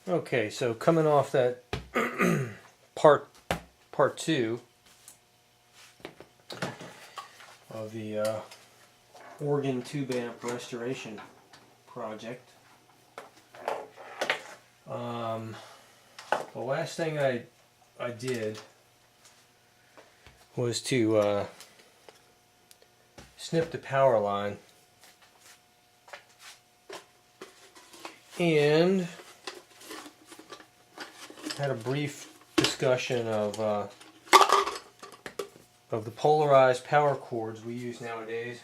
Okay, so coming off that part two of the organ tube amp restoration project. The last thing I did was to snip the power line and had a brief discussion of the polarized power cords we use nowadays.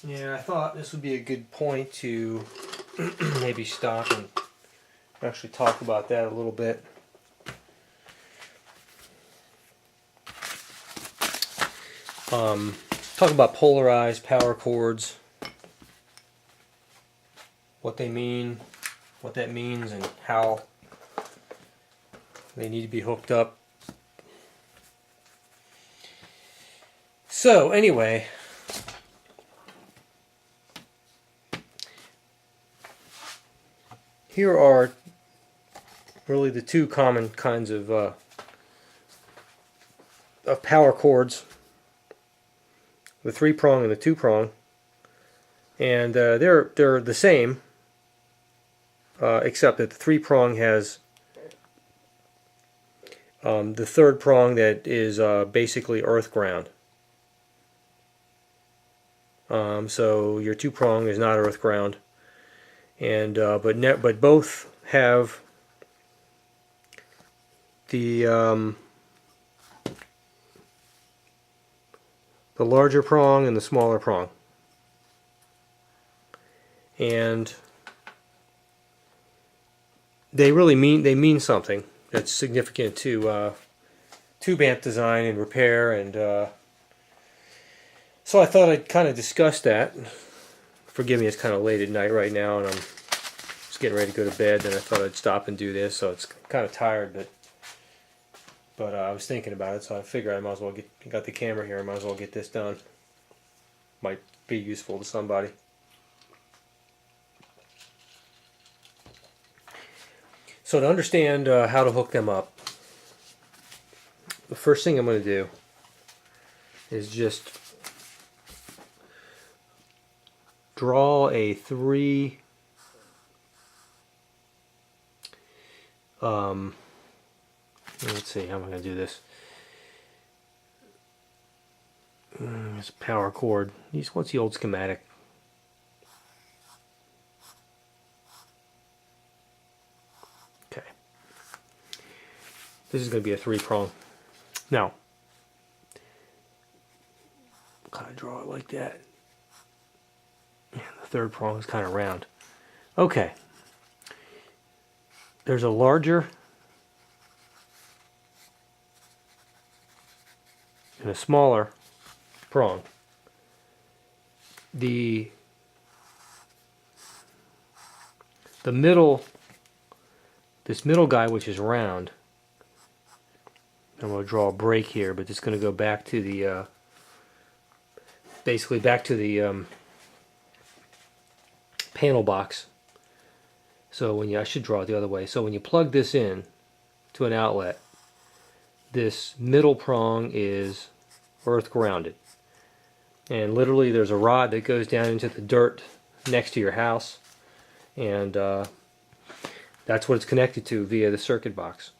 Yeah, I thought this would be a good point to maybe stop and actually talk about that a little bit. Talk about polarized power cords, what they mean, what that means, and how they need to be hooked up. So anyway, here are really the two common kinds of power cords: the 3-prong and the 2-prong, and they're the same, except that the 3-prong has the 3rd prong that is basically earth ground. So your 2-prong is not earth ground, and but both have the larger prong and the smaller prong, and they mean something that's significant to tube amp design and repair, and so I thought I'd kind of discuss that. Forgive me, it's kind of late at night right now, and I'm just getting ready to go to bed, and I thought I'd stop and do this, so it's kind of tired, but I was thinking about it, so I figured I might as well got the camera here, I might as well get this done. Might be useful to somebody. So to understand how to hook them up, the first thing I'm going to do is just draw a 3 let's see, how am I going to do this? It's a power cord. What's the old schematic? Okay. This is going to be a 3-prong. Now, kind of draw it like that. And the 3rd prong is kind of round. Okay. There's a larger and a smaller prong. The middle, this middle guy, which is round, I'm going to draw a break here, but it's going to go back to the basically back to the panel box. So I should draw it the other way. So when you plug this in to an outlet, this middle prong is earth grounded, and literally there's a rod that goes down into the dirt next to your house, and that's what it's connected to via the circuit box.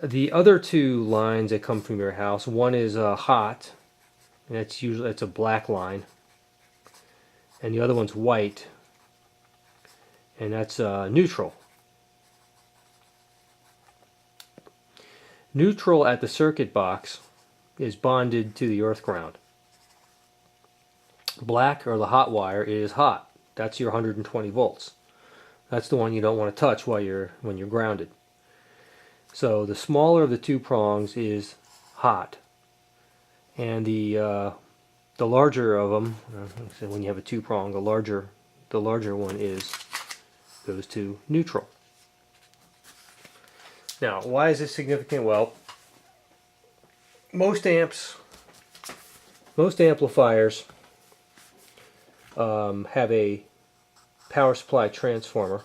The other 2 lines that come from your house, one is hot, and that's a black line, and the other one's white, and that's neutral. Neutral at the circuit box is bonded to the earth ground. Black, or the hot wire, is hot. That's your 120 volts. That's the one you don't want to touch when you're grounded. So the smaller of the 2 prongs is hot, and the larger of them, when you have a 2-prong, the larger one goes to neutral. Now, why is this significant? Well, most amplifiers have a power supply transformer.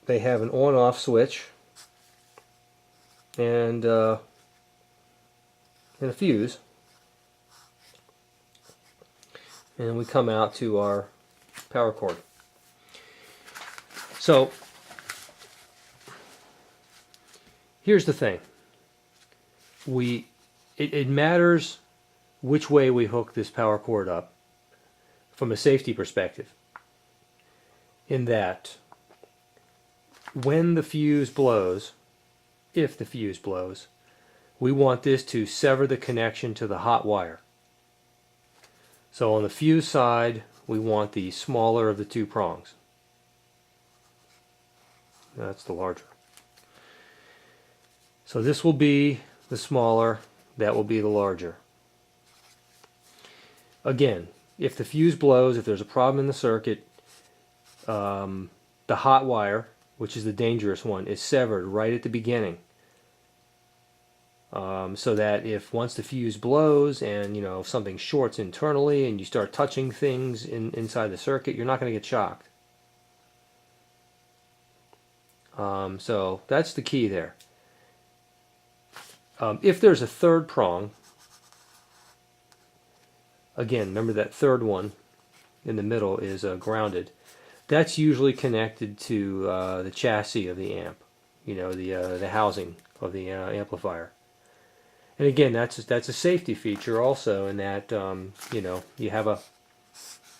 They have an on-off switch and a fuse. And we come out to our power cord. So here's the thing. It matters which way we hook this power cord up from a safety perspective, in that when the fuse blows, if the fuse blows, we want this to sever the connection to the hot wire. So on the fuse side, we want the smaller of the two prongs. That's the larger. So this will be the smaller, that will be the larger. Again, if the fuse blows, if there's a problem in the circuit, the hot wire, which is the dangerous one, is severed right at the beginning. So that if once the fuse blows and if something shorts internally and you start touching things inside the circuit, you're not going to get shocked. So that's the key there. If there's a third prong, again, remember that third one in the middle is grounded. That's usually connected to the chassis of the amp, the housing of the amplifier. And again, that's a safety feature also, in that you have I'm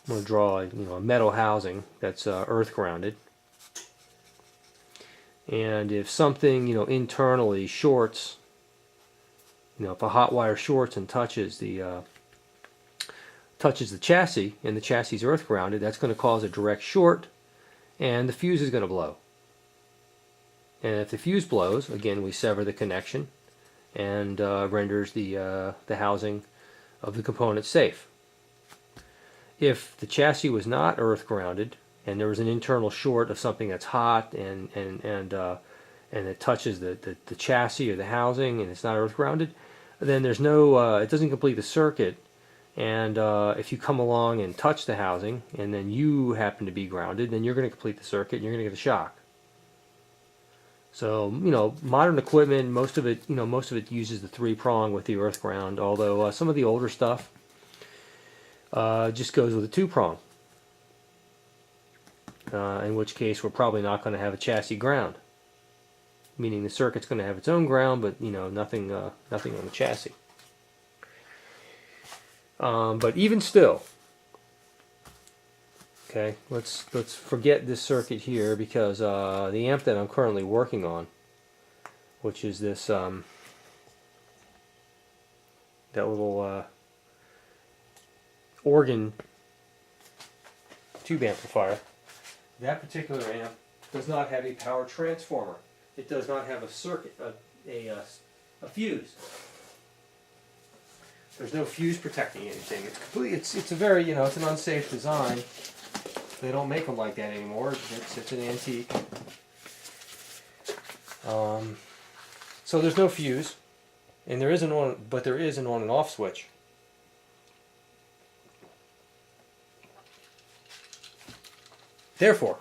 going to draw a metal housing that's earth grounded. And if something internally shorts, if a hot wire shorts and touches the chassis, and the chassis is earth grounded, that's going to cause a direct short, and the fuse is going to blow. And if the fuse blows, again, we sever the connection and renders the housing of the component safe. If the chassis was not earth grounded and there was an internal short of something that's hot and it touches the chassis or the housing and it's not earth grounded, then there's no it doesn't complete the circuit. And if you come along and touch the housing and then you happen to be grounded, then you're going to complete the circuit and you're going to get a shock. So modern equipment, most of it uses the 3-prong with the earth ground. Although some of the older stuff just goes with a 2-prong. In which case we're probably not going to have a chassis ground, meaning the circuit's going to have its own ground, but nothing on the chassis. But even still, okay, let's forget this circuit here, because the amp that I'm currently working on, which is this that little organ tube amplifier, that particular amp does not have a power transformer. It does not have a circuit, a fuse. There's no fuse protecting anything. It's completely. It's a very it's an unsafe design. They don't make them like that anymore. It's an antique. So there's no fuse, and there is an on, but there is an on and off switch. Therefore,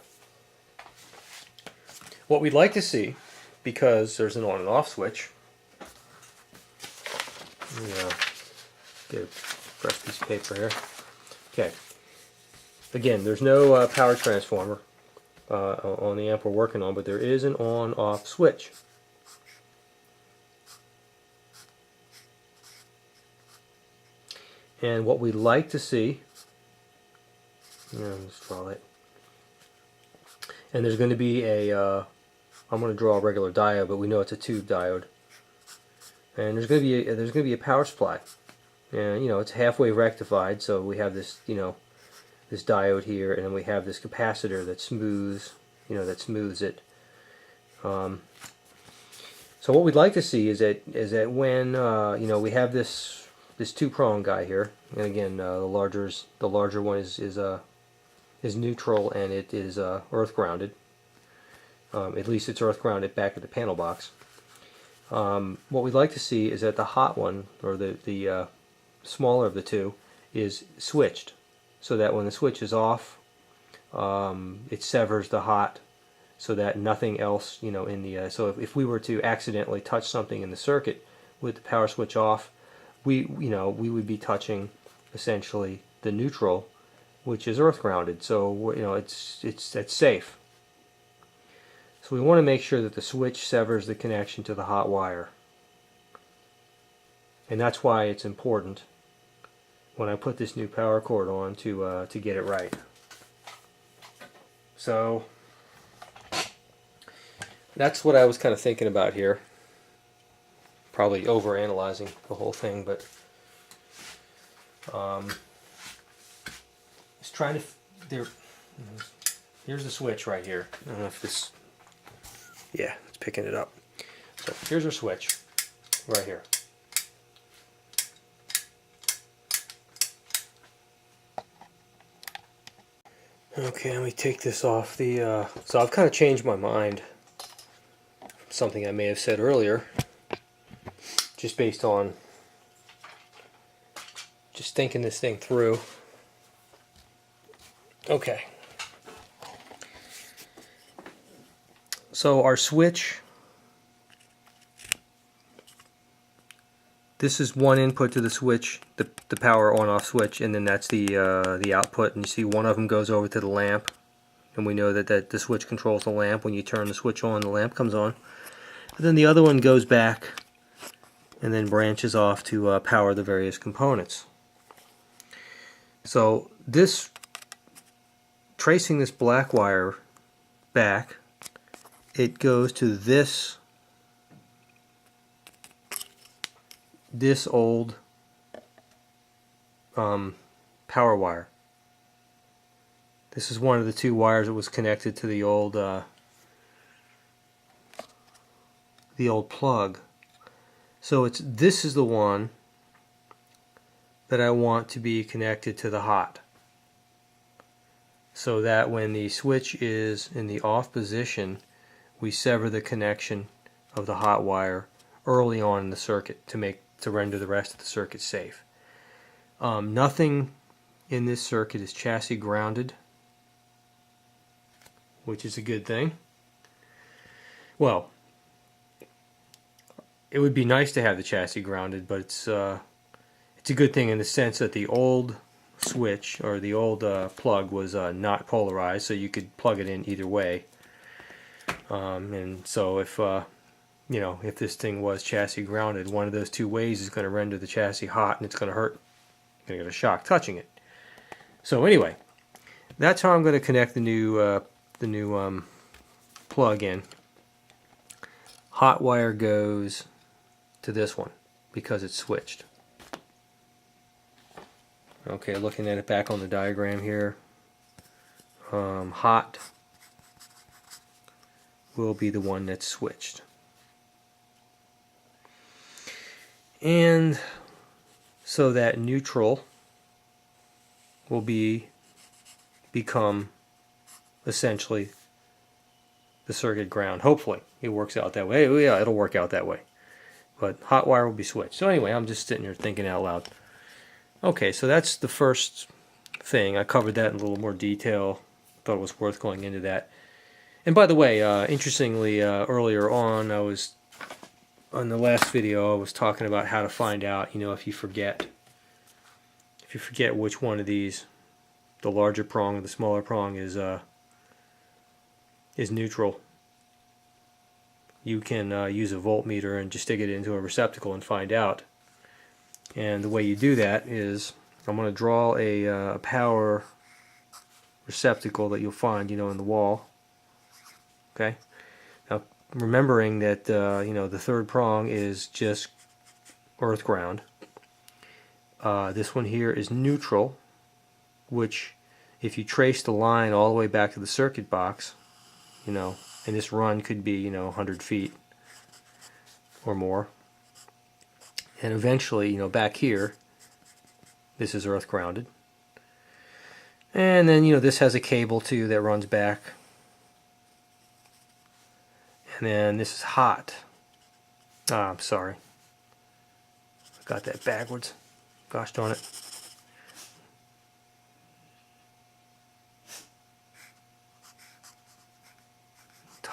what we'd like to see, because there's an on and off switch. Get a fresh piece of paper here. Okay. Again, there's no power transformer on the amp we're working on, but there is an on-off switch. And what we'd like to see, let's draw it. And there's going to be I'm going to draw a regular diode, but we know it's a tube diode. And there's going to be a power supply. And it's halfway rectified, so we have this this diode here, and then we have this capacitor that smooths it. So what we'd like to see is that when we have this 2-prong guy here, and again the larger one is neutral, and it is earth grounded. At least it's earth grounded back at the panel box. What we'd like to see is that the hot one, or the smaller of the two, is switched, so that when the switch is off, it severs the hot, so that nothing else, in the so if we were to accidentally touch something in the circuit with the power switch off, we would be touching essentially the neutral, which is earth grounded. So it's safe. So we want to make sure that the switch severs the connection to the hot wire, and that's why it's important when I put this new power cord on to get it right. So that's what I was kind of thinking about here. Probably over-analyzing the whole thing, but it's trying to. Here's the switch right here. I don't know if this. Yeah, it's picking it up. So here's our switch right here. Okay, let me take this off the. So I've kind of changed my mind from something I may have said earlier, just based on just thinking this thing through. Okay. So our switch, this is one input to the switch, the power on-off switch, and then that's the output. And you see one of them goes over to the lamp, and we know that the switch controls the lamp. When you turn the switch on, the lamp comes on. And then the other one goes back and then branches off to power the various components. So this, tracing this black wire back, it goes to this old power wire. This is one of the two wires that was connected to the old plug. So this is the one that I want to be connected to the hot, so that when the switch is in the off position, we sever the connection of the hot wire early on in the circuit to render the rest of the circuit safe. Nothing in this circuit is chassis grounded, which is a good thing. Well, it would be nice to have the chassis grounded, but it's a good thing in the sense that the old switch or the old plug was not polarized, so you could plug it in either way. And so if this thing was chassis grounded, one of those two ways is going to render the chassis hot, and it's going to hurt. You're going to get a shock touching it. So anyway, that's how I'm going to connect the new plug in. Hot wire goes to this one because it's switched. Okay, looking at it back on the diagram here, hot will be the one that's switched. And so that neutral will become essentially the circuit ground. Hopefully it works out that way. Yeah, it'll work out that way. But hot wire will be switched. So anyway, I'm just sitting here thinking out loud. Okay, so that's the first thing. I covered that in a little more detail. Thought it was worth going into that. And by the way, interestingly, earlier on, on the last video, I was talking about how to find out, if you forget which one of these, the larger prong or the smaller prong, is neutral. You can use a voltmeter and just stick it into a receptacle and find out. And the way you do that is, I'm going to draw a power receptacle that you'll find, in the wall. Okay. Now, remembering that the third prong is just earth ground. This one here is neutral, which, if you trace the line all the way back to the circuit box, and this run could be 100 feet or more, and eventually back here, this is earth grounded, and then this has a cable too that runs back. And then this is hot. I'm sorry. I got that backwards. Gosh darn it.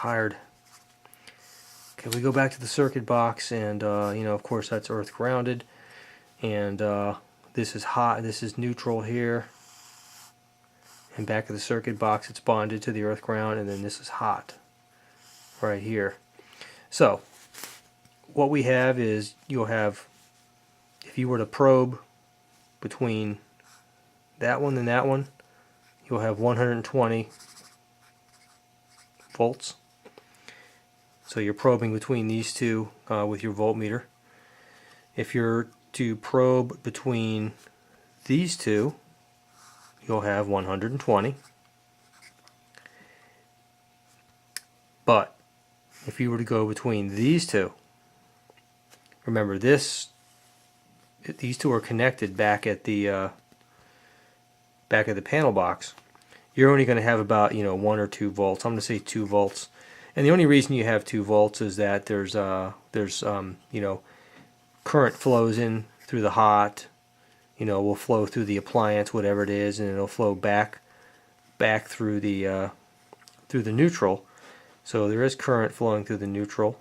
tired. Okay, we go back to the circuit box, and you know, of course, that's earth grounded, and this is hot. This is neutral here, and back of the circuit box, it's bonded to the earth ground, and then this is hot right here. So what we have is, you'll have, if you were to probe between that one and that one, you'll have 120 volts. So you're probing between these two with your voltmeter. If you're to probe between these two, you'll have 120. But if you were to go between these two, remember these two are connected back at the panel box. You're only going to have about 1 or 2 volts. I'm going to say 2 volts. And the only reason you have 2 volts is that there's current flows in through the hot, will flow through the appliance, whatever it is, and it'll flow back through the neutral. So there is current flowing through the neutral,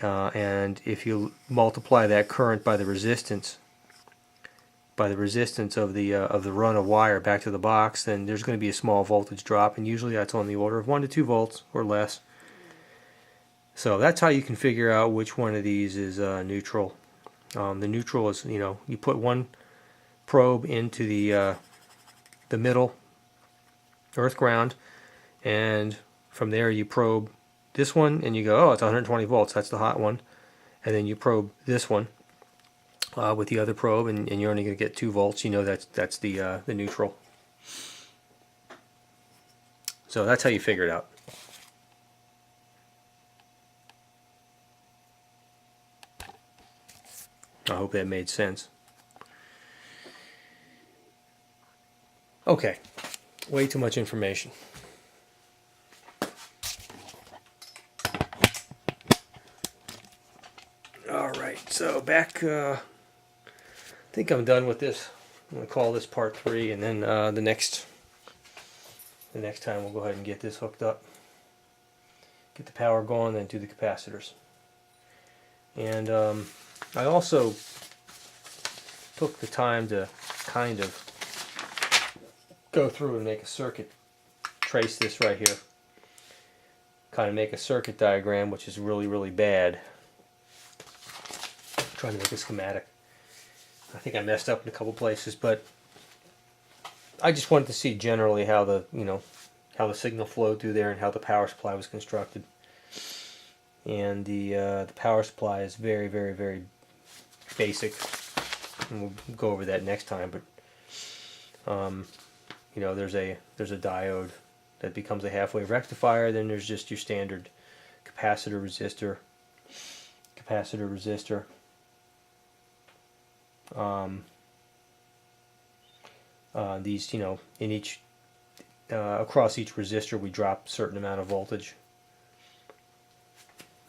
and if you multiply that current by the resistance of the run of wire back to the box, then there's going to be a small voltage drop, and usually that's on the order of 1 to 2 volts or less. So that's how you can figure out which one of these is neutral. The neutral is, you put one probe into the middle earth ground, and from there you probe this one, and you go, oh, it's 120 volts, that's the hot one. And then you probe this one with the other probe, and you're only going to get 2 volts. That's the neutral. So that's how you figure it out. I hope that made sense. Okay, way too much information. Alright, so back, I think I'm done with this. I'm going to call this part 3, and then the next time we'll go ahead and get this hooked up. Get the power going, then do the capacitors. And I also took the time to kind of go through and make a circuit, trace this right here. Kind of make a circuit diagram, which is really, really bad. I'm trying to make a schematic. I think I messed up in a couple places, but I just wanted to see generally how the signal flowed through there and how the power supply was constructed. And the power supply is very, very, very basic, and we'll go over that next time. But there's a diode that becomes a half-wave rectifier. Then there's just your standard capacitor resistor. These, in each across each resistor, we drop a certain amount of voltage.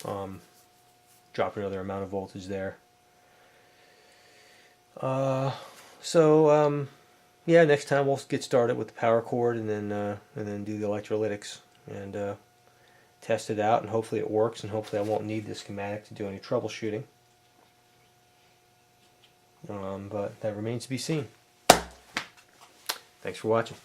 Drop another amount of voltage there. Yeah, next time we'll get started with the power cord, and then do the electrolytics and test it out, and hopefully it works, and hopefully I won't need this schematic to do any troubleshooting. But that remains to be seen. Thanks for watching.